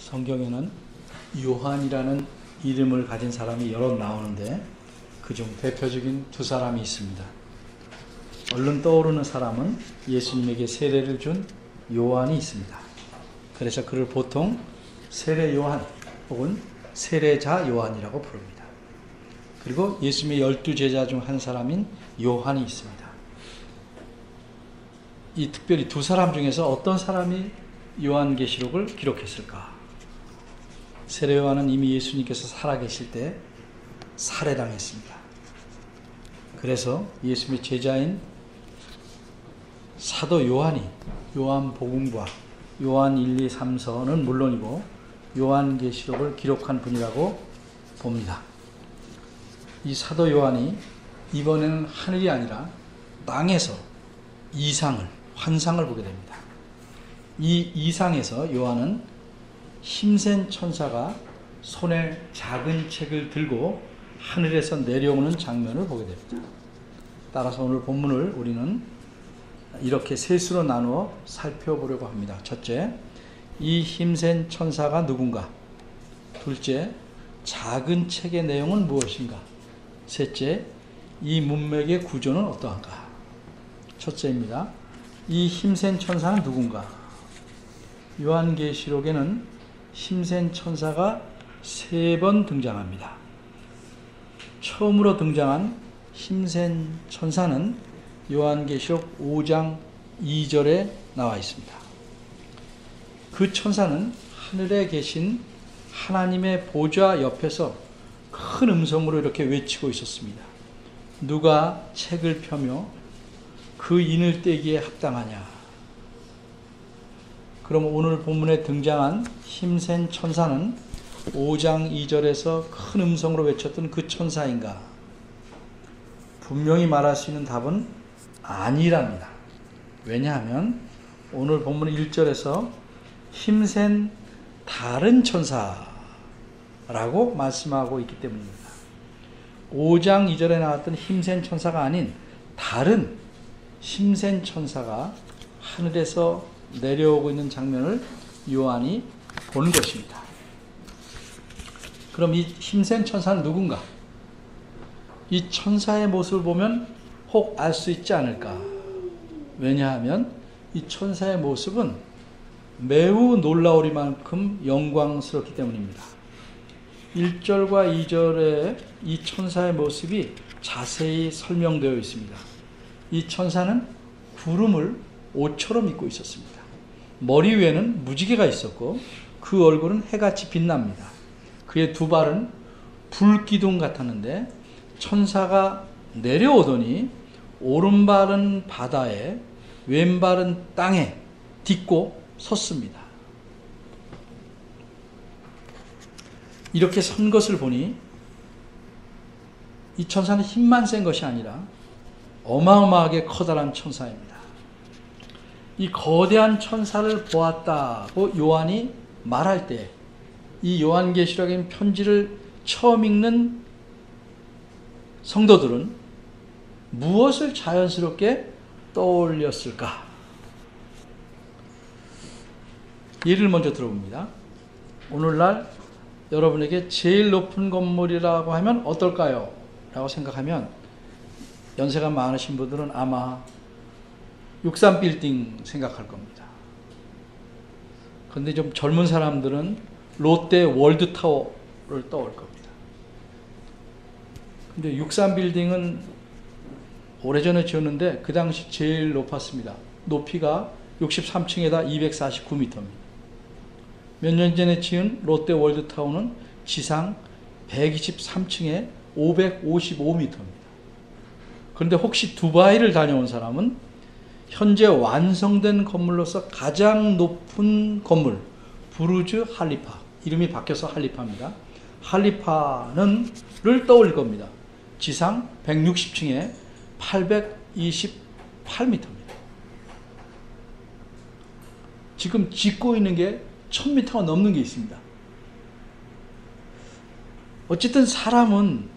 성경에는 요한이라는 이름을 가진 사람이 여러 나오는데 그중 대표적인 두 사람이 있습니다. 얼른 떠오르는 사람은 예수님에게 세례를 준 요한이 있습니다. 그래서 그를 보통 세례 요한 혹은 세례자 요한이라고 부릅니다. 그리고 예수님의 12제자 중 한 사람인 요한이 있습니다. 이 특별히 두 사람 중에서 어떤 사람이 요한계시록을 기록했을까? 세례 요한은 이미 예수님께서 살아계실 때 살해당했습니다. 그래서 예수님의 제자인 사도 요한이 요한복음과 요한 1, 2, 3서는 물론이고 요한계시록을 기록한 분이라고 봅니다. 이 사도 요한이 이번에는 하늘이 아니라 땅에서 이상을, 환상을 보게 됩니다. 이 이상에서 요한은 힘센 천사가 손에 작은 책을 들고 하늘에서 내려오는 장면을 보게 됩니다. 따라서 오늘 본문을 우리는 이렇게 셋으로 나누어 살펴보려고 합니다. 첫째, 이 힘센 천사가 누군가? 둘째, 작은 책의 내용은 무엇인가? 셋째, 이 문맥의 구조는 어떠한가? 첫째입니다. 이 힘센 천사는 누군가? 요한계시록에는 힘센 천사가 3번 등장합니다. 처음으로 등장한 힘센 천사는 요한계시록 5장 2절에 나와 있습니다. 그 천사는 하늘에 계신 하나님의 보좌 옆에서 큰 음성으로 이렇게 외치고 있었습니다. 누가 책을 펴며 그 인을 떼기에 합당하냐? 그럼 오늘 본문에 등장한 힘센 천사는 5장 2절에서 큰 음성으로 외쳤던 그 천사인가? 분명히 말할 수 있는 답은 아니랍니다. 왜냐하면 오늘 본문 1절에서 힘센 다른 천사라고 말씀하고 있기 때문입니다. 5장 2절에 나왔던 힘센 천사가 아닌 다른 힘센 천사가 하늘에서 내려오고 있는 장면을 요한이 본 것입니다. 그럼 이 힘센 천사는 누군가? 이 천사의 모습을 보면 혹 알 수 있지 않을까? 왜냐하면 이 천사의 모습은 매우 놀라우리만큼 영광스럽기 때문입니다. 1절과 2절에 이 천사의 모습이 자세히 설명되어 있습니다. 이 천사는 구름을 옷처럼 입고 있었습니다. 머리 위에는 무지개가 있었고 그 얼굴은 해같이 빛납니다. 그의 두 발은 불기둥 같았는데 천사가 내려오더니 오른발은 바다에 왼발은 땅에 딛고 섰습니다. 이렇게 선 것을 보니 이 천사는 힘만 센 것이 아니라 어마어마하게 커다란 천사입니다. 이 거대한 천사를 보았다고 요한이 말할 때 이 요한계시록의 편지를 처음 읽는 성도들은 무엇을 자연스럽게 떠올렸을까? 예를 먼저 들어봅니다. 오늘날 여러분에게 제일 높은 건물이라고 하면 어떨까요? 라고 생각하면 연세가 많으신 분들은 아마 63빌딩 생각할 겁니다. 그런데 좀 젊은 사람들은 롯데 월드타워를 떠올 겁니다. 근데 63빌딩은 오래전에 지었는데 그 당시 제일 높았습니다. 높이가 63층에다 249m입니다. 몇 년 전에 지은 롯데 월드타워는 지상 123층에 555m입니다. 그런데 혹시 두바이를 다녀온 사람은 현재 완성된 건물로서 가장 높은 건물 부르즈 할리파, 이름이 바뀌어서 할리파입니다. 할리파를 떠올릴 겁니다. 지상 160층에 828m입니다. 지금 짓고 있는 게 1000m가 넘는 게 있습니다. 어쨌든 사람은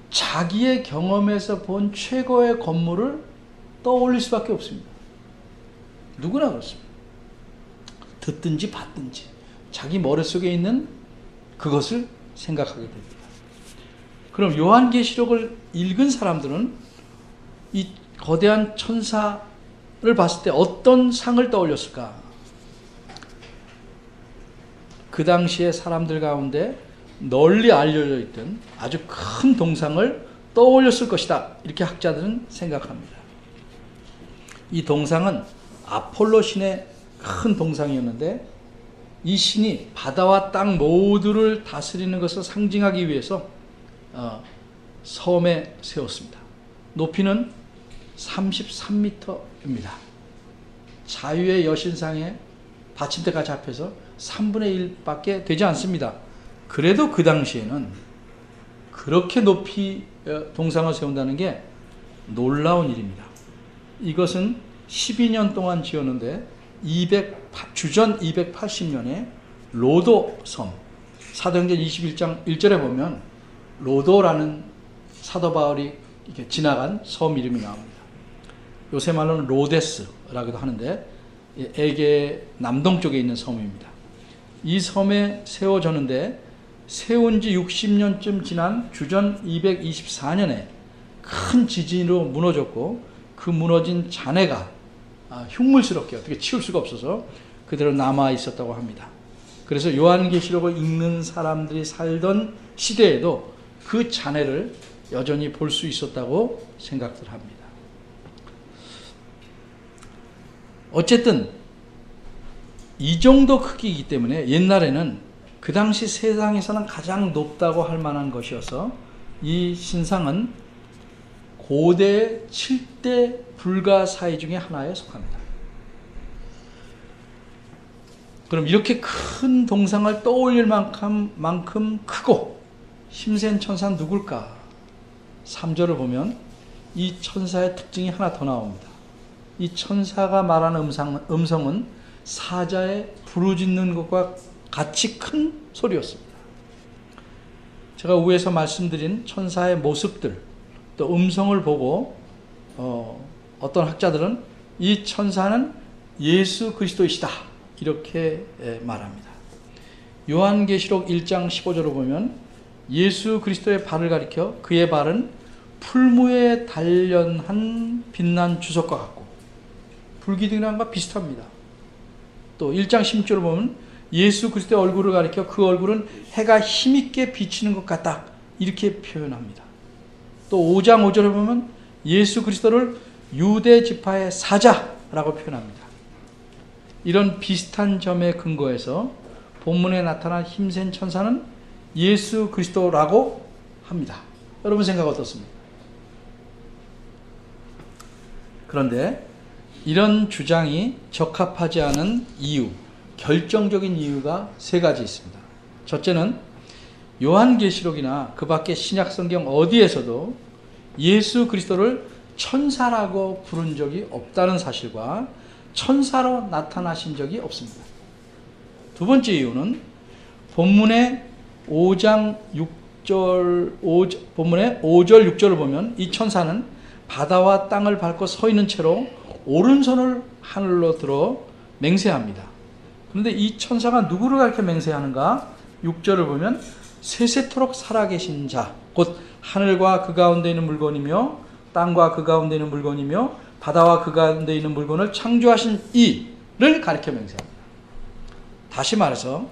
자기의 경험에서 본 최고의 건물을 떠올릴 수밖에 없습니다. 누구나 그렇습니다. 듣든지 봤든지 자기 머릿속에 있는 그것을 생각하게 됩니다. 그럼 요한계시록을 읽은 사람들은 이 거대한 천사를 봤을 때 어떤 상을 떠올렸을까? 그 당시에 사람들 가운데 널리 알려져 있던 아주 큰 동상을 떠올렸을 것이다. 이렇게 학자들은 생각합니다. 이 동상은 아폴로 신의 큰 동상이었는데 이 신이 바다와 땅 모두를 다스리는 것을 상징하기 위해서 섬에 세웠습니다. 높이는 33m입니다. 자유의 여신상에 받침대가 잡혀서 3분의 1밖에 되지 않습니다. 그래도 그 당시에는 그렇게 높이 동상을 세운다는 게 놀라운 일입니다. 이것은 12년 동안 지었는데 주전 280년에 로도 섬, 사도행전 21장 1절에 보면 로도라는 사도 바울이 이렇게 지나간 섬 이름이 나옵니다. 요새 말로는 로데스라고도 하는데 에게 남동쪽에 있는 섬입니다. 이 섬에 세워졌는데 세운 지 60년쯤 지난 주전 224년에 큰 지진으로 무너졌고 그 무너진 잔해가 흉물스럽게 어떻게 치울 수가 없어서 그대로 남아 있었다고 합니다. 그래서 요한계시록을 읽는 사람들이 살던 시대에도 그 잔해를 여전히 볼 수 있었다고 생각들 합니다. 어쨌든 이 정도 크기이기 때문에 옛날에는 그 당시 세상에서는 가장 높다고 할 만한 것이어서 이 신상은 고대 7대 불가사의 중에 하나에 속합니다. 그럼 이렇게 큰 동상을 떠올릴 만큼 크고 힘센 천사는 누굴까? 3절을 보면 이 천사의 특징이 하나 더 나옵니다. 이 천사가 말하는 음성은 사자의 부르짖는 것과 같이 큰 소리였습니다. 제가 위에서 말씀드린 천사의 모습들 또 음성을 보고 어떤 학자들은 이 천사는 예수 그리스도이시다 이렇게 말합니다. 요한계시록 1장 15절을 보면 예수 그리스도의 발을 가리켜 그의 발은 풀무에 단련한 빛난 주석과 같고 불기둥이랑 비슷합니다. 또 1장 16절을 보면 예수 그리스도의 얼굴을 가리켜 그 얼굴은 해가 힘있게 비치는 것 같다 이렇게 표현합니다. 또 5장 5절을 보면 예수 그리스도를 유대 지파의 사자라고 표현합니다. 이런 비슷한 점에 근거해서 본문에 나타난 힘센 천사는 예수 그리스도라고 합니다. 여러분 생각 어떻습니까? 그런데 이런 주장이 적합하지 않은 이유, 결정적인 이유가 세 가지 있습니다. 첫째는 요한계시록이나 그 밖의 신약성경 어디에서도 예수 그리스도를 천사라고 부른 적이 없다는 사실과 천사로 나타나신 적이 없습니다. 두 번째 이유는 본문의 5장 6절, 본문의 5절 6절을 보면 이 천사는 바다와 땅을 밟고 서 있는 채로 오른손을 하늘로 들어 맹세합니다. 그런데 이 천사가 누구를 가리켜 맹세하는가? 6절을 보면 세세토록 살아계신 자, 곧 하늘과 그 가운데 있는 물건이며 땅과 그 가운데 있는 물건이며 바다와 그 가운데 있는 물건을 창조하신 이를 가리켜 맹세합니다. 다시 말해서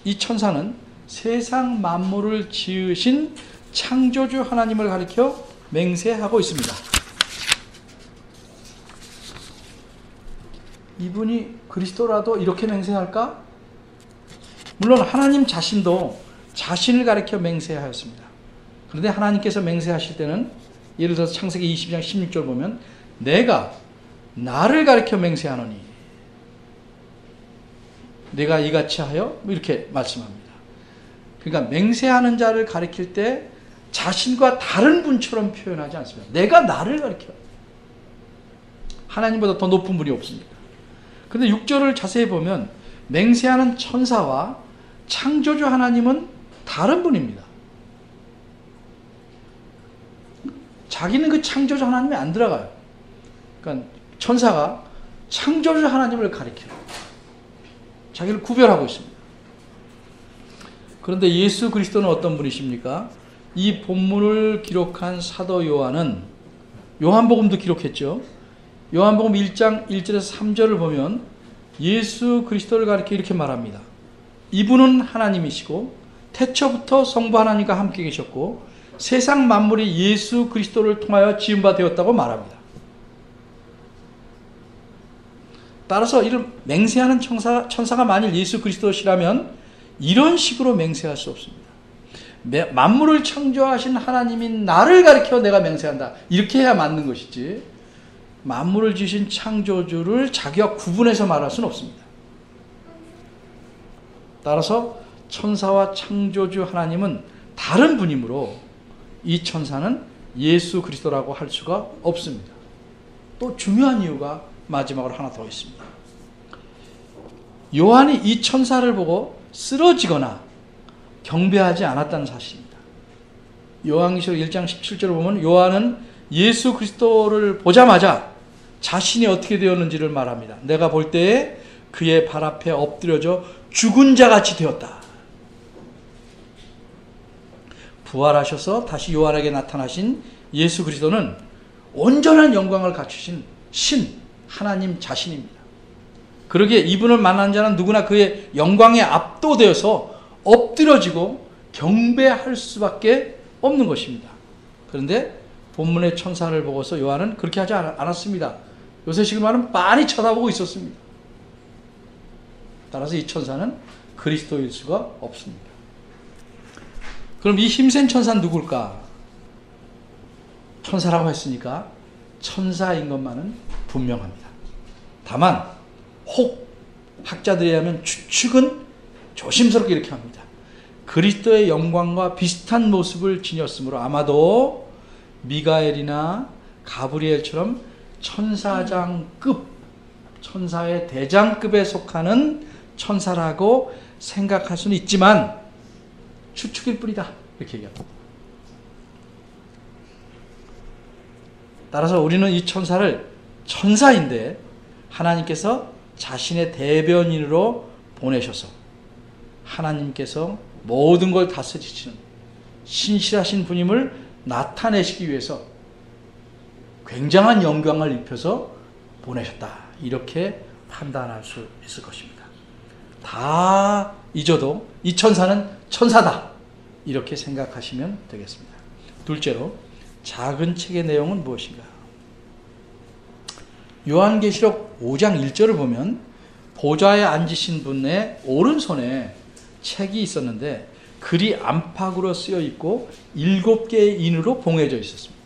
이 천사는 세상 만물을 지으신 창조주 하나님을 가리켜 맹세하고 있습니다. 이분이 그리스도라도 이렇게 맹세할까? 물론 하나님 자신도 자신을 가리켜 맹세하였습니다. 그런데 하나님께서 맹세하실 때는 예를 들어서 창세기 20장 16절 보면 내가 나를 가리켜 맹세하노니 내가 이같이 하여 이렇게 말씀합니다. 그러니까 맹세하는 자를 가리킬 때 자신과 다른 분처럼 표현하지 않습니다. 내가 나를 가리켜. 하나님보다 더 높은 분이 없습니다. 그런데 6절을 자세히 보면 맹세하는 천사와 창조주 하나님은 다른 분입니다. 자기는 그 창조주 하나님이 안 들어가요. 그러니까 천사가 창조주 하나님을 가리켜요. 자기를 구별하고 있습니다. 그런데 예수 그리스도는 어떤 분이십니까? 이 본문을 기록한 사도 요한은 요한복음도 기록했죠. 요한복음 1장 1절에서 3절을 보면 예수 그리스도를 가리켜 이렇게 말합니다. 이분은 하나님이시고 태초부터 성부 하나님과 함께 계셨고 세상 만물이 예수 그리스도를 통하여 지은 바 되었다고 말합니다. 따라서 이런 맹세하는 천사가 만일 예수 그리스도시라면 이런 식으로 맹세할 수 없습니다. 만물을 창조하신 하나님인 나를 가리켜 내가 맹세한다. 이렇게 해야 맞는 것이지 만물을 지으신 창조주를 자기와 구분해서 말할 수는 없습니다. 따라서 천사와 창조주 하나님은 다른 분이므로 이 천사는 예수 그리스도라고 할 수가 없습니다. 또 중요한 이유가 마지막으로 하나 더 있습니다. 요한이 이 천사를 보고 쓰러지거나 경배하지 않았다는 사실입니다. 요한계시록 1장 17절을 보면 요한은 예수 그리스도를 보자마자 자신이 어떻게 되었는지를 말합니다. 내가 볼 때에 그의 발 앞에 엎드려져 죽은 자같이 되었다. 부활하셔서 다시 요한에게 나타나신 예수 그리스도는 온전한 영광을 갖추신 신 하나님 자신입니다. 그러기에 이분을 만난 자는 누구나 그의 영광에 압도되어서 엎드려지고 경배할 수밖에 없는 것입니다. 그런데 본문의 천사를 보고서 요한은 그렇게 하지 않았습니다. 요새식으로 말하면 빤히 쳐다보고 있었습니다. 따라서 이 천사는 그리스도일 수가 없습니다. 그럼 이 힘센 천사는 누굴까? 천사라고 했으니까 천사인 것만은 분명합니다. 다만 혹 학자들에 의하면 추측은 조심스럽게 이렇게 합니다. 그리스도의 영광과 비슷한 모습을 지녔으므로 아마도 미가엘이나 가브리엘처럼 천사장급, 천사의 대장급에 속하는 천사라고 생각할 수는 있지만 추측일 뿐이다. 이렇게 얘기합니다. 따라서 우리는 이 천사를 천사인데 하나님께서 자신의 대변인으로 보내셔서 하나님께서 모든 걸 다스리시는 신실하신 분임을 나타내시기 위해서 굉장한 영광을 입혀서 보내셨다. 이렇게 판단할 수 있을 것입니다. 다 잊어도 이 천사는 천사다. 이렇게 생각하시면 되겠습니다. 둘째로 작은 책의 내용은 무엇인가? 요한계시록 5장 1절을 보면 보좌에 앉으신 분의 오른손에 책이 있었는데 글이 안팎으로 쓰여 있고 7개의 인으로 봉해져 있었습니다.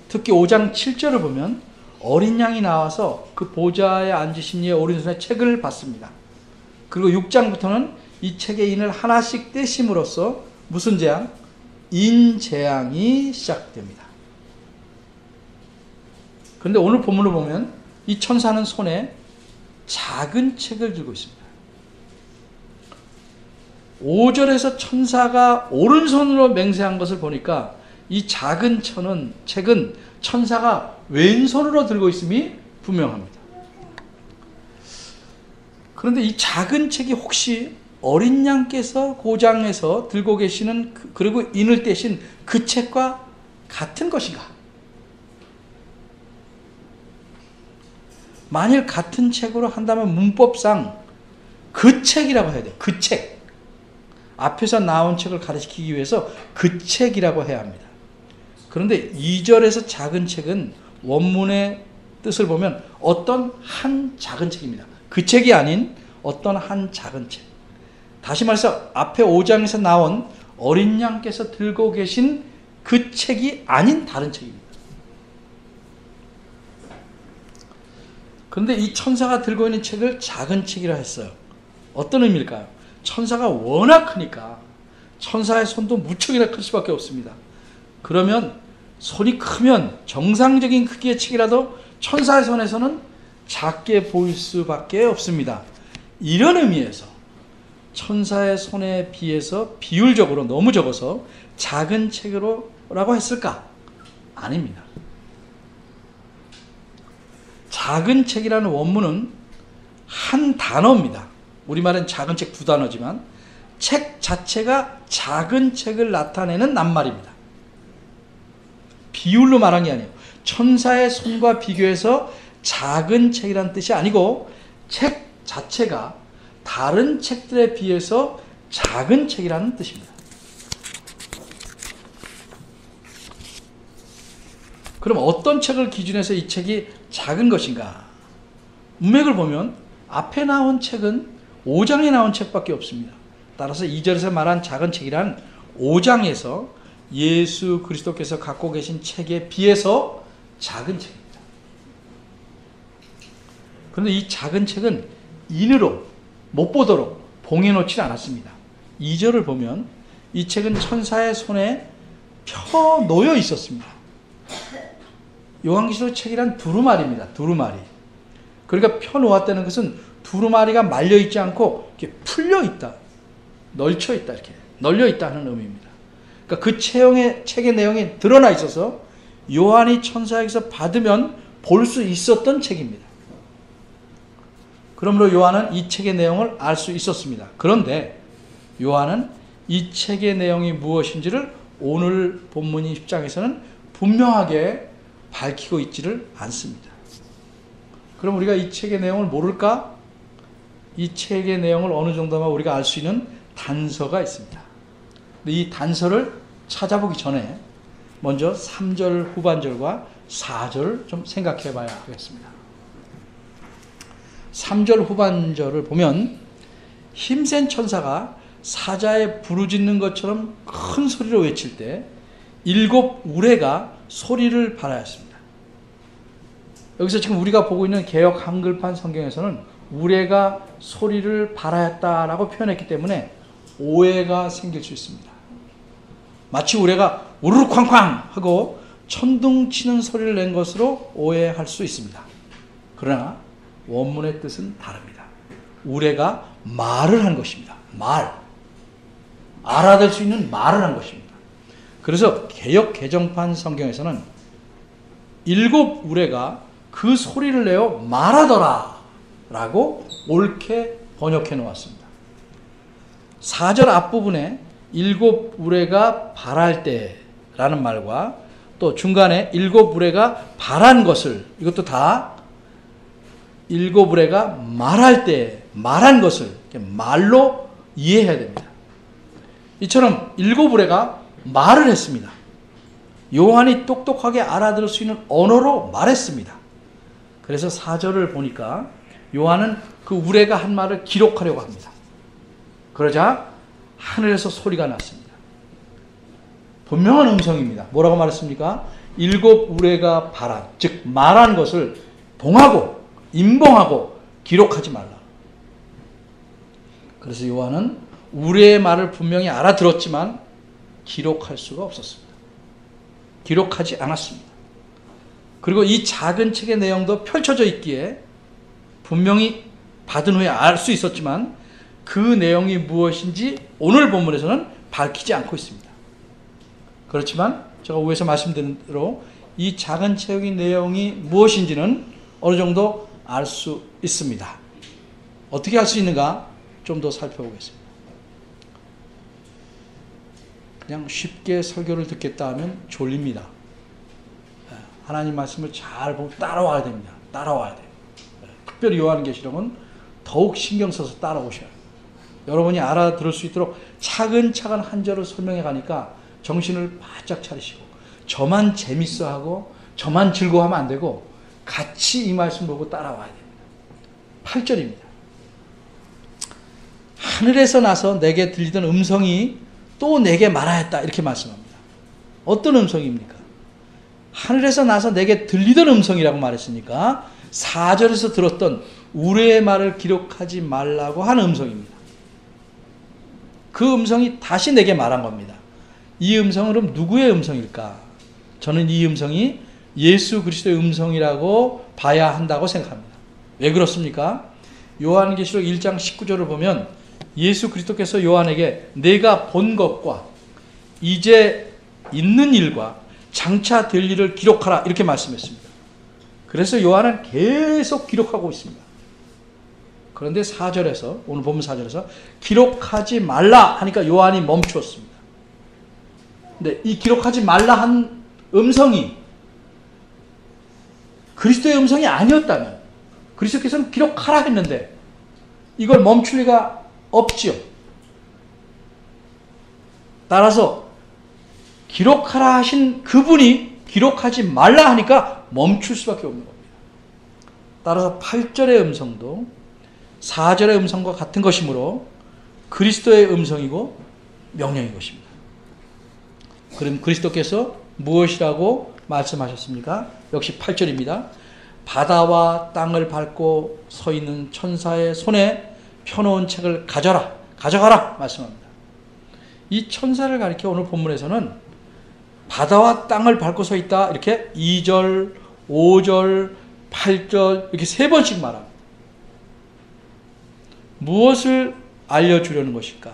특히 5장 7절을 보면 어린 양이 나와서 그 보좌에 앉으신 이의 오른손에 책을 받습니다. 그리고 6장부터는 이 책의 인을 하나씩 떼심으로써 무슨 재앙? 인재앙이 시작됩니다. 그런데 오늘 본문을 보면 이 천사는 손에 작은 책을 들고 있습니다. 5절에서 천사가 오른손으로 맹세한 것을 보니까 이 작은 책은 천사가 왼손으로 들고 있음이 분명합니다. 그런데 이 작은 책이 혹시 어린 양께서 고장에서 들고 계시는 그리고 인을 떼신 그 책과 같은 것인가? 만일 같은 책으로 한다면 문법상 그 책이라고 해야 돼요. 그 책. 앞에서 나온 책을 가르치기 위해서 그 책이라고 해야 합니다. 그런데 2절에서 작은 책은 원문의 뜻을 보면 어떤 한 작은 책입니다. 그 책이 아닌 어떤 한 작은 책. 다시 말해서 앞에 5장에서 나온 어린 양께서 들고 계신 그 책이 아닌 다른 책입니다. 그런데 이 천사가 들고 있는 책을 작은 책이라 했어요. 어떤 의미일까요? 천사가 워낙 크니까 천사의 손도 무척이나 클 수밖에 없습니다. 그러면 손이 크면 정상적인 크기의 책이라도 천사의 손에서는 작게 보일 수밖에 없습니다. 이런 의미에서 천사의 손에 비해서 비율적으로 너무 적어서 작은 책이라고 했을까? 아닙니다. 작은 책이라는 원문은 한 단어입니다. 우리말은 작은 책 두 단어지만 책 자체가 작은 책을 나타내는 낱말입니다. 비율로 말한 게 아니에요. 천사의 손과 비교해서 작은 책이라는 뜻이 아니고 책 자체가 다른 책들에 비해서 작은 책이라는 뜻입니다. 그럼 어떤 책을 기준해서 이 책이 작은 것인가? 문맥을 보면 앞에 나온 책은 5장에 나온 책밖에 없습니다. 따라서 2절에서 말한 작은 책이란 5장에서 예수 그리스도께서 갖고 계신 책에 비해서 작은 책입니다. 그런데 이 작은 책은 인으로 못 보도록 봉해놓지 않았습니다. 2절을 보면 이 책은 천사의 손에 펴 놓여 있었습니다. 요한계시록 책이란 두루마리입니다. 두루마리. 그러니까 펴 놓았다는 것은 두루마리가 말려 있지 않고 이렇게 풀려 있다, 널쳐 있다, 이렇게 널려 있다 하는 의미입니다. 그러니까 그 책의 내용이 드러나 있어서 요한이 천사에게서 받으면 볼 수 있었던 책입니다. 그러므로 요한은 이 책의 내용을 알 수 있었습니다. 그런데 요한은 이 책의 내용이 무엇인지를 오늘 본문 10장에서는 분명하게 밝히고 있지를 않습니다. 그럼 우리가 이 책의 내용을 모를까? 이 책의 내용을 어느 정도만 우리가 알 수 있는 단서가 있습니다. 근데 이 단서를 찾아보기 전에 먼저 3절 후반절과 4절을 좀 생각해 봐야 하겠습니다. 3절 후반절을 보면 힘센 천사가 사자에 부르짖는 것처럼 큰 소리로 외칠 때 7 우레가 소리를 발하였습니다. 여기서 지금 우리가 보고 있는 개역 한글판 성경에서는 우레가 소리를 발하였다라고 표현했기 때문에 오해가 생길 수 있습니다. 마치 우레가 우르르 쾅쾅 하고 천둥 치는 소리를 낸 것으로 오해할 수 있습니다. 그러나 원문의 뜻은 다릅니다. 우레가 말을 한 것입니다. 말. 알아들 수 있는 말을 한 것입니다. 그래서 개역 개정판 성경에서는 7 우레가 그 소리를 내어 말하더라 라고 옳게 번역해 놓았습니다. 4절 앞부분에 7 우레가 발할 때라는 말과 또 중간에 7 우레가 발한 것을, 이것도 다 7 우레가 말할 때 말한 것을 말로 이해해야 됩니다. 이처럼 7 우레가 말을 했습니다. 요한이 똑똑하게 알아들을 수 있는 언어로 말했습니다. 그래서 4절을 보니까 요한은 그 우레가 한 말을 기록하려고 합니다. 그러자 하늘에서 소리가 났습니다. 분명한 음성입니다. 뭐라고 말했습니까? 7 우레가 발한, 즉 말한 것을 봉하고 임봉하고 기록하지 말라. 그래서 요한은 우레의 말을 분명히 알아들었지만 기록할 수가 없었습니다. 기록하지 않았습니다. 그리고 이 작은 책의 내용도 펼쳐져 있기에 분명히 받은 후에 알 수 있었지만 그 내용이 무엇인지 오늘 본문에서는 밝히지 않고 있습니다. 그렇지만 제가 위에서 말씀드린 대로 이 작은 책의 내용이 무엇인지는 어느 정도 알 수 있습니다. 어떻게 알 수 있는가? 좀 더 살펴보겠습니다. 그냥 쉽게 설교를 듣겠다 하면 졸립니다. 하나님 말씀을 잘 보고 따라와야 됩니다. 따라와야 돼요. 특별히 요한계시록은 더욱 신경 써서 따라오셔야 해요. 여러분이 알아들을 수 있도록 차근차근 한 절을 설명해 가니까 정신을 바짝 차리시고 저만 재밌어하고 저만 즐거워하면 안 되고 같이 이 말씀 보고 따라와야 됩니다. 8절입니다. 하늘에서 나서 내게 들리던 음성이 또 내게 말하였다, 이렇게 말씀합니다. 어떤 음성입니까? 하늘에서 나서 내게 들리던 음성이라고 말했으니까 4절에서 들었던 우레의 말을 기록하지 말라고 하는 음성입니다. 그 음성이 다시 내게 말한 겁니다. 이 음성은 그럼 누구의 음성일까? 저는 이 음성이 예수 그리스도의 음성이라고 봐야 한다고 생각합니다. 왜 그렇습니까? 요한계시록 1장 19절을 보면 예수 그리스도께서 요한에게 내가 본 것과 이제 있는 일과 장차 될 일을 기록하라, 이렇게 말씀했습니다. 그래서 요한은 계속 기록하고 있습니다. 그런데 4절에서, 오늘 본문 4절에서 기록하지 말라 하니까 요한이 멈추었습니다. 근데 이 기록하지 말라 한 음성이 그리스도의 음성이 아니었다면, 그리스도께서는 기록하라 했는데 이걸 멈출 리가 없지요. 따라서 기록하라 하신 그분이 기록하지 말라 하니까 멈출 수밖에 없는 겁니다. 따라서 8절의 음성도 4절의 음성과 같은 것이므로 그리스도의 음성이고 명령인 것입니다. 그럼 그리스도께서 무엇이라고 말씀하셨습니까? 역시 8절입니다. 바다와 땅을 밟고 서 있는 천사의 손에 펴놓은 책을 가져가라 말씀합니다. 이 천사를 가리켜 오늘 본문에서는 바다와 땅을 밟고 서 있다 이렇게 2절, 5절, 8절 이렇게 3번씩 말합니다. 무엇을 알려주려는 것일까?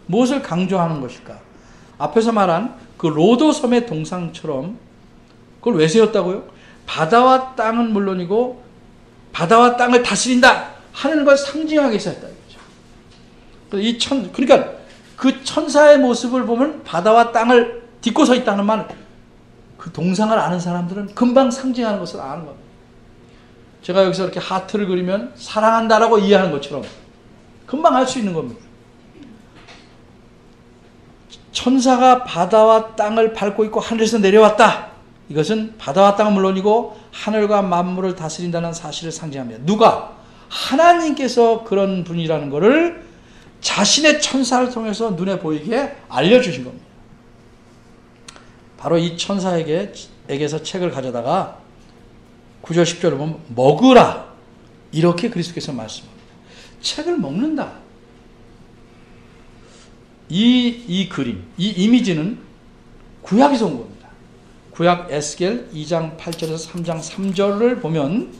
무엇을 강조하는 것일까? 앞에서 말한 그 로도섬의 동상처럼 그걸 왜 세웠다고요? 바다와 땅은 물론이고 바다와 땅을 다스린다 하는 걸 상징하기 위해서 했다 이거죠. 그러니까 그 천사의 모습을 보면 바다와 땅을 딛고 서 있다는 말, 그 동상을 아는 사람들은 금방 상징하는 것을 아는 겁니다. 제가 여기서 이렇게 하트를 그리면 사랑한다라고 이해하는 것처럼 금방 알 수 있는 겁니다. 천사가 바다와 땅을 밟고 있고 하늘에서 내려왔다. 이것은 바다와 땅은 물론이고 하늘과 만물을 다스린다는 사실을 상징합니다. 누가? 하나님께서 그런 분이라는 것을 자신의 천사를 통해서 눈에 보이게 알려주신 겁니다. 바로 이 천사에게서 책을 가져다가 9절 10절을 보면 먹으라 이렇게 그리스도께서 말씀합니다. 책을 먹는다. 이 그림, 이 이미지는 구약에서 온 겁니다. 구약 에스겔 2장 8절에서 3장 3절을 보면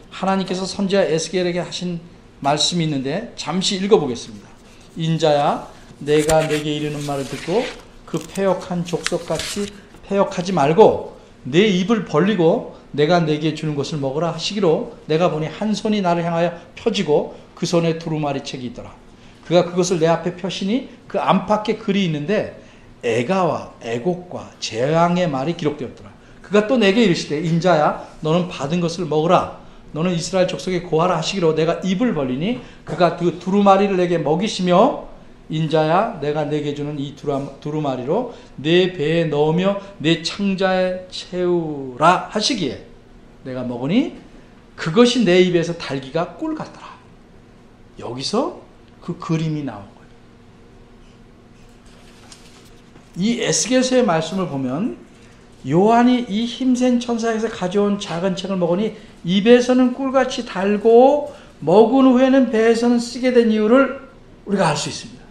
하나님께서 선지자 에스겔에게 하신 말씀이 있는데 잠시 읽어보겠습니다. 인자야, 내가 내게 이르는 말을 듣고 그 패역한 족속같이 패역하지 말고 내 입을 벌리고 내가 내게 주는 것을 먹으라 하시기로 내가 보니 한 손이 나를 향하여 펴지고 그 손에 두루마리 책이 있더라. 그가 그것을 내 앞에 펴시니 그 안팎에 글이 있는데 애가와 애곡과 재앙의 말이 기록되었더라. 그가 또 내게 이르시되 인자야, 너는 받은 것을 먹으라. 너는 이스라엘 족속에 고하라 하시기로 내가 입을 벌리니 그가 그 두루마리를 내게 먹이시며 인자야, 내가 내게 주는 이 두루마리로 내 배에 넣으며 내 창자에 채우라 하시기에 내가 먹으니 그것이 내 입에서 달기가 꿀 같더라. 여기서 그 그림이 나온 거예요. 이 에스겔서의 말씀을 보면 요한이 이 힘센 천사에서 가져온 작은 책을 먹으니 입에서는 꿀같이 달고 먹은 후에는 배에서는 쓰게 된 이유를 우리가 알 수 있습니다.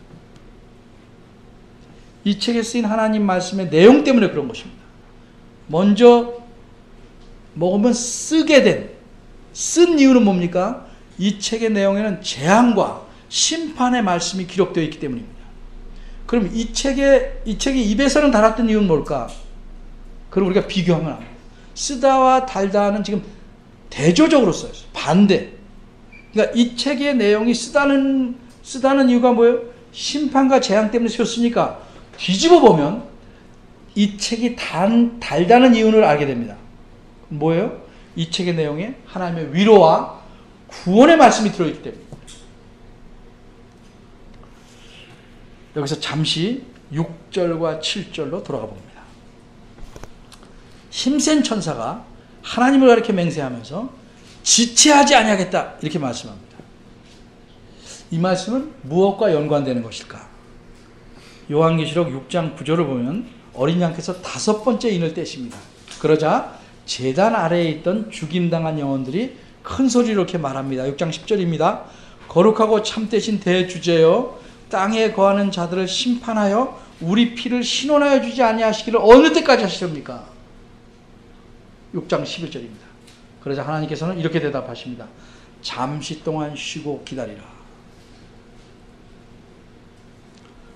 이 책에 쓰인 하나님 말씀의 내용 때문에 그런 것입니다. 먼저 먹으면 쓴 이유는 뭡니까? 이 책의 내용에는 재앙과 심판의 말씀이 기록되어 있기 때문입니다. 그럼 이 책이 입에서는 달았던 이유는 뭘까? 그럼 우리가 비교하면 압니다. 쓰다와 달다는 지금 대조적으로 써있어요. 반대. 그러니까 이 책의 내용이 쓰다는 이유가 뭐예요? 심판과 재앙 때문에 쓰였으니까 뒤집어 보면 이 책이 달다는 이유를 알게 됩니다. 뭐예요? 이 책의 내용에 하나님의 위로와 구원의 말씀이 들어있기 때문에. 여기서 잠시 6절과 7절로 돌아가 봅니다. 힘센 천사가 하나님을 가리켜 맹세하면서 지체하지 아니하겠다 이렇게 말씀합니다. 이 말씀은 무엇과 연관되는 것일까? 요한계시록 6장 9절을 보면 어린 양께서 5번째 인을 떼십니다. 그러자 제단 아래에 있던 죽임당한 영혼들이 큰 소리로 이렇게 말합니다. 6장 10절입니다. 거룩하고 참되신 대주제여, 땅에 거하는 자들을 심판하여 우리 피를 신원하여 주지 아니하시기를 어느 때까지 하시렵니까? 6장 11절입니다. 그러자 하나님께서는 이렇게 대답하십니다. 잠시 동안 쉬고 기다리라.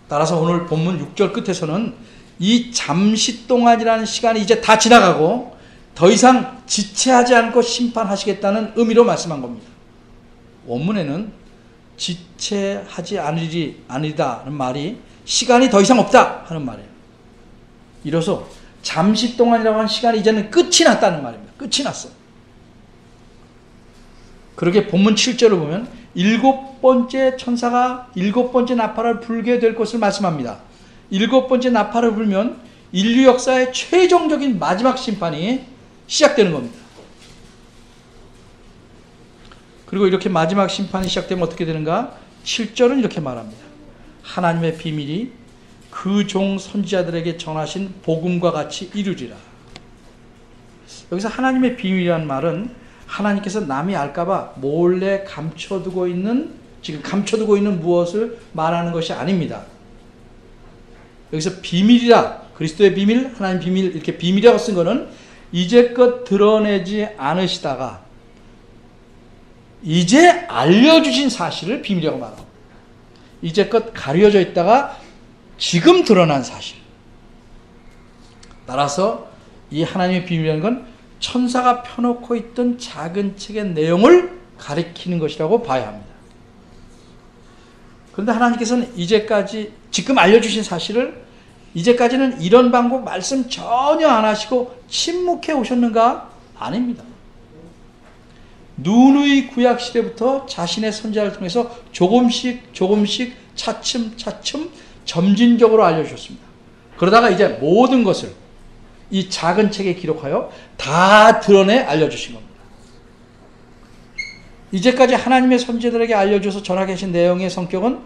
따라서 오늘 본문 6절 끝에서는 이 잠시 동안이라는 시간이 이제 다 지나가고 더 이상 지체하지 않고 심판하시겠다는 의미로 말씀한 겁니다. 원문에는 지체하지 아니다는 말이 시간이 더 이상 없다 하는 말이에요. 이로써 잠시 동안이라고 하는 시간이 이제는 끝이 났다는 말입니다. 끝이 났어요. 그렇게 본문 7절을 보면 7번째 천사가 7번째 나팔을 불게 될 것을 말씀합니다. 7번째 나팔을 불면 인류 역사의 최종적인 마지막 심판이 시작되는 겁니다. 그리고 이렇게 마지막 심판이 시작되면 어떻게 되는가? 7절은 이렇게 말합니다. 하나님의 비밀이 그 종 선지자들에게 전하신 복음과 같이 이루리라. 여기서 하나님의 비밀이라는 말은 하나님께서 남이 알까봐 몰래 감춰두고 있는, 지금 감춰두고 있는 무엇을 말하는 것이 아닙니다. 여기서 비밀이라, 그리스도의 비밀, 하나님 비밀, 이렇게 비밀이라고 쓴 거는 이제껏 드러내지 않으시다가 이제 알려주신 사실을 비밀이라고 말합니다. 이제껏 가려져 있다가 지금 드러난 사실. 따라서 이 하나님의 비밀이라는 건 천사가 펴놓고 있던 작은 책의 내용을 가리키는 것이라고 봐야 합니다. 그런데 하나님께서는 이제까지 지금 알려주신 사실을 이제까지는 이런 방법 말씀 전혀 안 하시고 침묵해 오셨는가? 아닙니다. 누누이 구약시대부터 자신의 선지자를 통해서 조금씩 차츰 점진적으로 알려주셨습니다. 그러다가 이제 모든 것을 이 작은 책에 기록하여 다 드러내 알려주신 겁니다. 이제까지 하나님의 선지자들에게 알려줘서 전하게 하신 내용의 성격은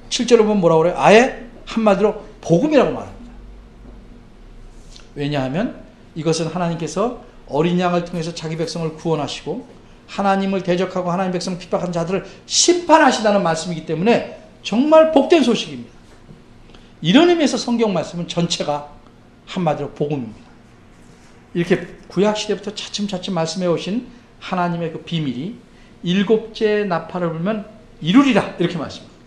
7절을 보면 뭐라고 그래요? 아예 한마디로 복음이라고 말합니다. 왜냐하면 이것은 하나님께서 어린 양을 통해서 자기 백성을 구원하시고 하나님을 대적하고 하나님 백성 핍박한 자들을 심판하시다는 말씀이기 때문에 정말 복된 소식입니다. 이런 의미에서 성경 말씀은 전체가 한마디로 복음입니다. 이렇게 구약시대부터 차츰 말씀해 오신 하나님의 그 비밀이 7째 나팔을 불면 이루리라 이렇게 말씀합니다.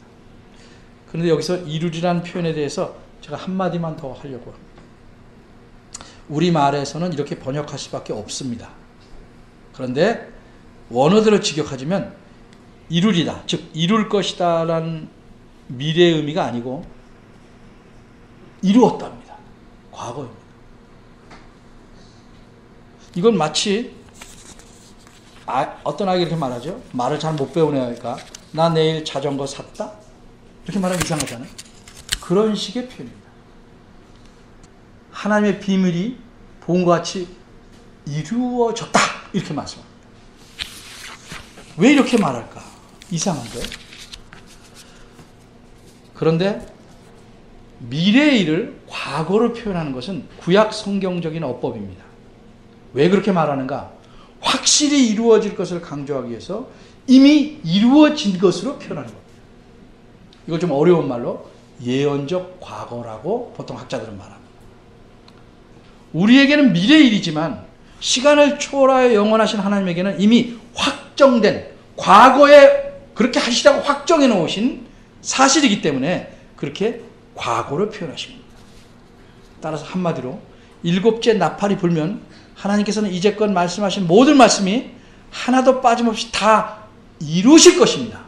그런데 여기서 이루리라는 표현에 대해서 제가 한마디만 더 하려고 합니다. 우리말에서는 이렇게 번역할 수밖에 없습니다. 그런데 원어대로 직역하자면 이루리다, 즉 이룰 것이다 라는 미래의 의미가 아니고 이루었답니다. 과거입니다. 이건 마치 어떤 아이가 이렇게 말하죠. 말을 잘 못 배우는 애가 나 내일 자전거 샀다? 이렇게 말하면 이상하잖아요. 그런 식의 표현입니다. 하나님의 비밀이 본과 같이 이루어졌다 이렇게 말씀합니다. 왜 이렇게 말할까? 이상한데? 그런데 미래의 일을 과거로 표현하는 것은 구약 성경적인 어법입니다. 왜 그렇게 말하는가? 확실히 이루어질 것을 강조하기 위해서 이미 이루어진 것으로 표현하는 겁니다. 이걸 좀 어려운 말로 예언적 과거라고 보통 학자들은 말합니다. 우리에게는 미래의 일이지만 시간을 초월하여 영원하신 하나님에게는 이미 확정된 과거에 그렇게 하시라고 확정해 놓으신 사실이기 때문에 그렇게 과거를 표현하신 겁니다. 따라서 한마디로 7째 나팔이 불면 하나님께서는 이제껏 말씀하신 모든 말씀이 하나도 빠짐없이 다 이루실 것입니다.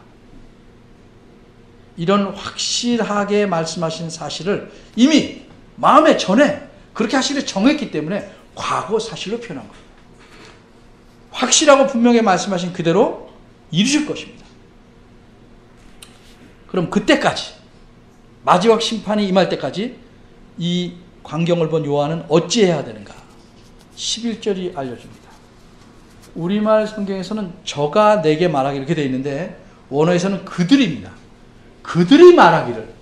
이런 확실하게 말씀하신 사실을 이미 마음에 전에 그렇게 하시기를 정했기 때문에 과거 사실로 표현한 겁니다. 확실하고 분명히 말씀하신 그대로 이루실 것입니다. 그럼 그때까지 마지막 심판이 임할 때까지 이 광경을 본 요한은 어찌해야 되는가? 11절이 알려줍니다. 우리말 성경에서는 저가 내게 말하기 이렇게 되어 있는데 원어에서는 그들입니다. 그들이 말하기를.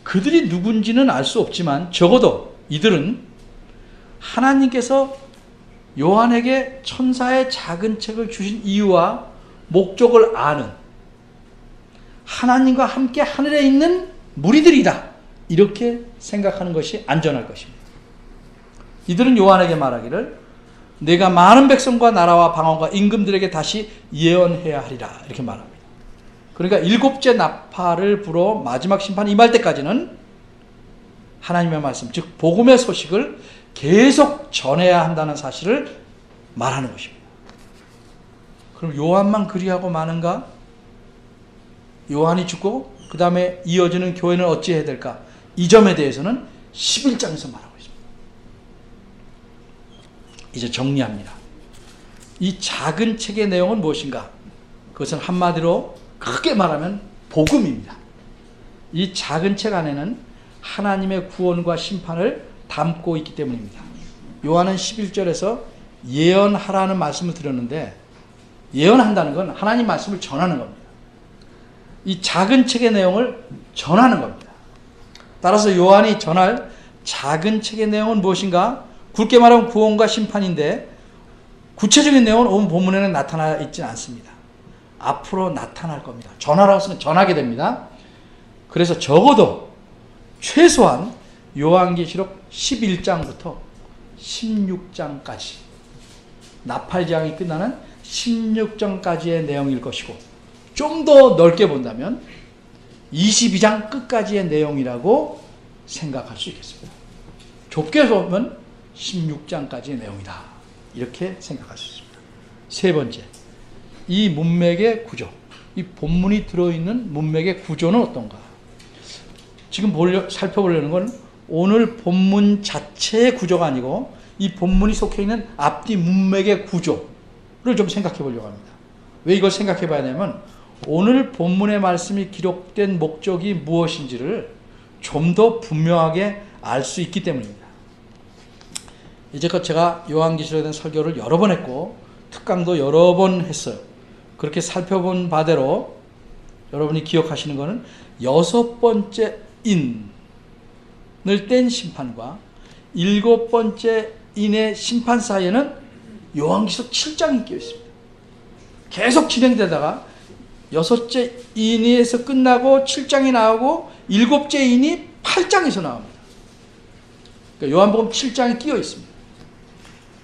그들이 누군지는 알 수 없지만 적어도 이들은 하나님께서 요한에게 천사의 작은 책을 주신 이유와 목적을 아는 하나님과 함께 하늘에 있는 무리들이다. 이렇게 생각하는 것이 안전할 것입니다. 이들은 요한에게 말하기를 내가 많은 백성과 나라와 방언과 임금들에게 다시 예언해야 하리라. 이렇게 말합니다. 그러니까 7째 나팔을 불어 마지막 심판이 임할 때까지는 하나님의 말씀, 즉 복음의 소식을 계속 전해야 한다는 사실을 말하는 것입니다. 그럼 요한만 그리하고 마는가? 요한이 죽고 그 다음에 이어지는 교회는 어찌해야 될까? 이 점에 대해서는 11장에서 말하고 있습니다. 이제 정리합니다. 이 작은 책의 내용은 무엇인가? 그것은 한마디로 크게 말하면 복음입니다. 이 작은 책 안에는 하나님의 구원과 심판을 담고 있기 때문입니다. 요한은 11절에서 예언하라는 말씀을 드렸는데, 예언한다는 건 하나님 말씀을 전하는 겁니다. 이 작은 책의 내용을 전하는 겁니다. 따라서 요한이 전할 작은 책의 내용은 무엇인가? 굵게 말하면 구원과 심판인데, 구체적인 내용은 오늘 본문에는 나타나 있지는 않습니다. 앞으로 나타날 겁니다. 전하라고 쓰면 전하게 됩니다. 그래서 적어도 최소한 요한계시록 11장부터 16장까지, 나팔장이 끝나는 16장까지의 내용일 것이고, 좀 더 넓게 본다면 22장 끝까지의 내용이라고 생각할 수 있겠습니다. 좁게 보면 16장까지의 내용이다, 이렇게 생각할 수 있습니다. 세 번째, 이 문맥의 구조, 이 본문이 들어있는 문맥의 구조는 어떤가? 지금 살펴보려는 건 오늘 본문 자체의 구조가 아니고 이 본문이 속해 있는 앞뒤 문맥의 구조를 좀 생각해 보려고 합니다. 왜 이걸 생각해 봐야 되냐면, 오늘 본문의 말씀이 기록된 목적이 무엇인지를 좀 더 분명하게 알 수 있기 때문입니다. 이제껏 제가 요한계시록에 대한 설교를 여러 번 했고 특강도 여러 번 했어요. 그렇게 살펴본 바대로 여러분이 기억하시는 것은 6번째 인을 뗀 심판과 7번째 인의 심판 사이에는 요한계시록 7장이 끼어 있습니다. 계속 진행되다가 6째 인에서 끝나고 7장이 나오고 7째 인이 8장에서 나옵니다. 그러니까 요한복음 7장이 끼어 있습니다.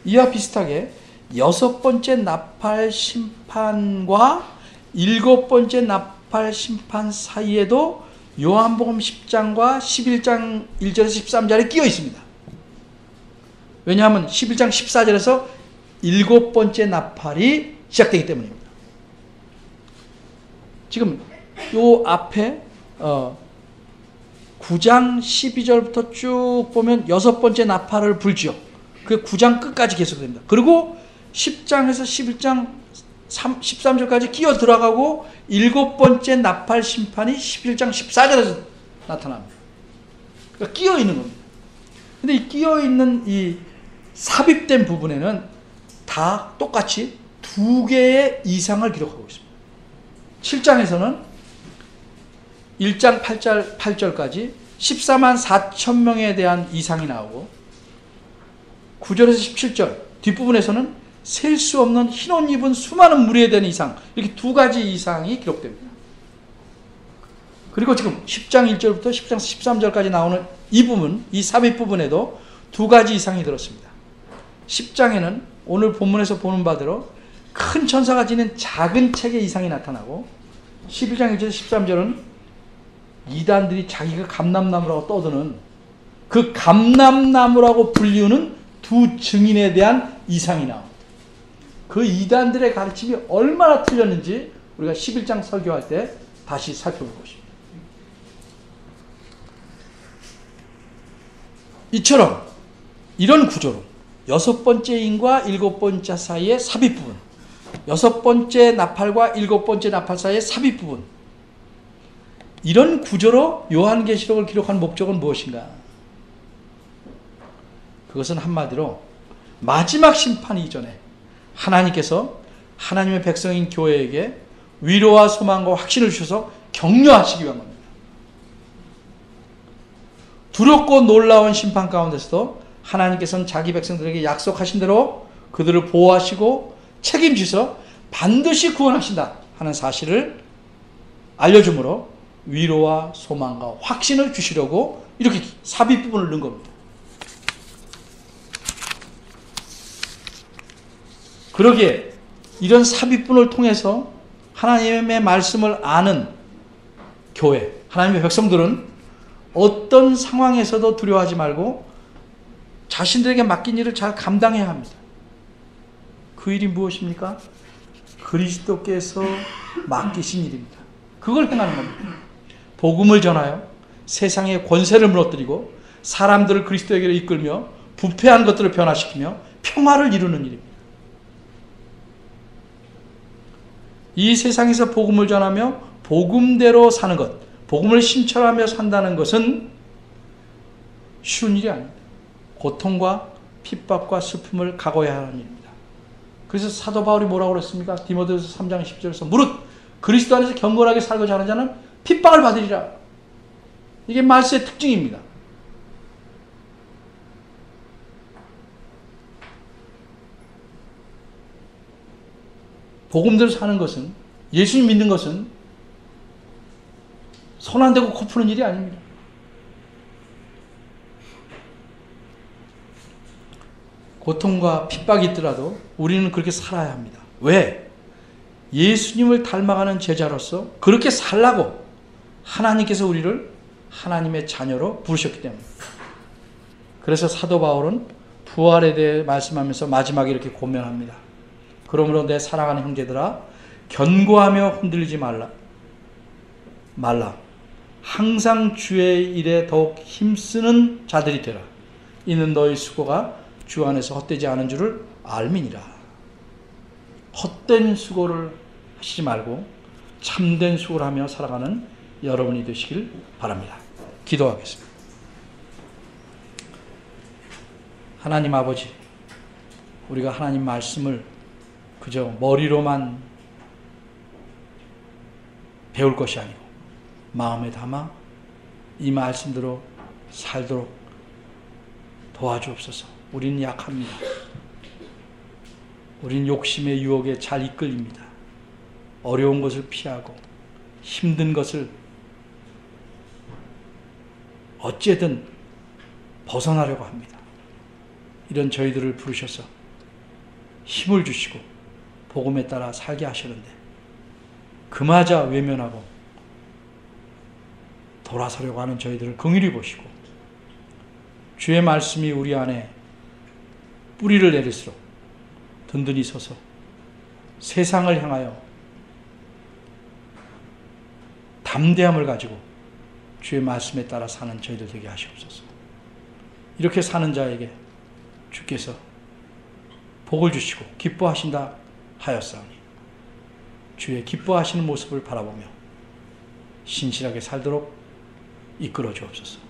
이와 비슷하게 6번째 나팔 심판과 7번째 나팔 심판 사이에도 요한복음 10장과 11장 1절에서 13절에 끼어 있습니다. 왜냐하면 11장 14절에서 7번째 나팔이 시작되기 때문입니다. 지금 요 앞에 9장 12절부터 쭉 보면 6번째 나팔을 불지요. 그 9장 끝까지 계속됩니다. 그리고 10장에서 11장 13절까지 끼어 들어가고 7번째 나팔 심판이 11장 14절에서 나타납니다. 그러니까 끼어 있는 겁니다. 근데 이 끼어 있는 이 삽입된 부분에는 다 똑같이 2개의 이상을 기록하고 있습니다. 7장에서는 1장 8절까지 14만 4천 명에 대한 이상이 나오고, 9절에서 17절 뒷부분에서는 셀 수 없는 흰옷 입은 수많은 무리에 대한 이상, 이렇게 2가지 이상이 기록됩니다. 그리고 지금 10장 1절부터 10장 13절까지 나오는 이 부분, 이 삽입 부분에도 2가지 이상이 들었습니다. 10장에는 오늘 본문에서 보는 바대로 큰 천사가 지닌 작은 책의 이상이 나타나고, 11장 1절에서 13절은 이단들이 자기가 감람나무라고 떠드는 그 감람나무라고 불리우는 2 증인에 대한 이상이 나옵니다. 그 이단들의 가르침이 얼마나 틀렸는지 우리가 11장 설교할 때 다시 살펴볼 것입니다. 이처럼 이런 구조로 6번째 인과 7번째 사이의 삽입 부분, 6번째 나팔과 7번째 나팔 사이의 삽입 부분, 이런 구조로 요한계시록을 기록한 목적은 무엇인가? 그것은 한마디로 마지막 심판 이전에 하나님께서 하나님의 백성인 교회에게 위로와 소망과 확신을 주셔서 격려하시기 위한 겁니다. 두렵고 놀라운 심판 가운데서도 하나님께서는 자기 백성들에게 약속하신 대로 그들을 보호하시고 책임지셔서 반드시 구원하신다 하는 사실을 알려주므로 위로와 소망과 확신을 주시려고 이렇게 삽입 부분을 넣은 겁니다. 그러기에 이런 삽입분을 통해서 하나님의 말씀을 아는 교회, 하나님의 백성들은 어떤 상황에서도 두려워하지 말고 자신들에게 맡긴 일을 잘 감당해야 합니다. 그 일이 무엇입니까? 그리스도께서 맡기신 일입니다. 그걸 행하는 겁니다. 복음을 전하여 세상의 권세를 무너뜨리고 사람들을 그리스도에게로 이끌며 부패한 것들을 변화시키며 평화를 이루는 일입니다. 이 세상에서 복음을 전하며 복음대로 사는 것, 복음을 신철하며 산다는 것은 쉬운 일이 아닙니다. 고통과 핍박과 슬픔을 각오해야 하는 일입니다. 그래서 사도 바울이 뭐라고 그랬습니까? 디모데후서 3장 10절에서 무릇 그리스도 안에서 경건하게 살고자 하는 자는 핍박을 받으리라. 이게 말세의 특징입니다. 복음대로 사는 것은, 예수님 믿는 것은 손 안 대고 코 푸는 일이 아닙니다. 고통과 핍박이 있더라도 우리는 그렇게 살아야 합니다. 왜? 예수님을 닮아가는 제자로서 그렇게 살라고 하나님께서 우리를 하나님의 자녀로 부르셨기 때문에. 그래서 사도 바울은 부활에 대해 말씀하면서 마지막에 이렇게 고면합니다. 그러므로 내 사랑하는 형제들아, 견고하며 흔들리지 말라. 항상 주의 일에 더욱 힘쓰는 자들이 되라. 이는 너희 수고가 주 안에서 헛되지 않은 줄을 알미니라. 헛된 수고를 하시지 말고 참된 수고를 하며 살아가는 여러분이 되시길 바랍니다. 기도하겠습니다. 하나님 아버지, 우리가 하나님 말씀을 그저 머리로만 배울 것이 아니고 마음에 담아 이 말씀대로 살도록 도와주옵소서. 우리는 약합니다. 우리는 욕심의 유혹에 잘 이끌립니다. 어려운 것을 피하고 힘든 것을 어찌든 벗어나려고 합니다. 이런 저희들을 부르셔서 힘을 주시고 복음에 따라 살게 하시는데 그마저 외면하고 돌아서려고 하는 저희들을 긍휼히 보시고 주의 말씀이 우리 안에 뿌리를 내릴수록 든든히 서서 세상을 향하여 담대함을 가지고 주의 말씀에 따라 사는 저희들 되게 하시옵소서. 이렇게 사는 자에게 주께서 복을 주시고 기뻐하신다 하였사오니 주의 기뻐하시는 모습을 바라보며 신실하게 살도록 이끌어 주옵소서.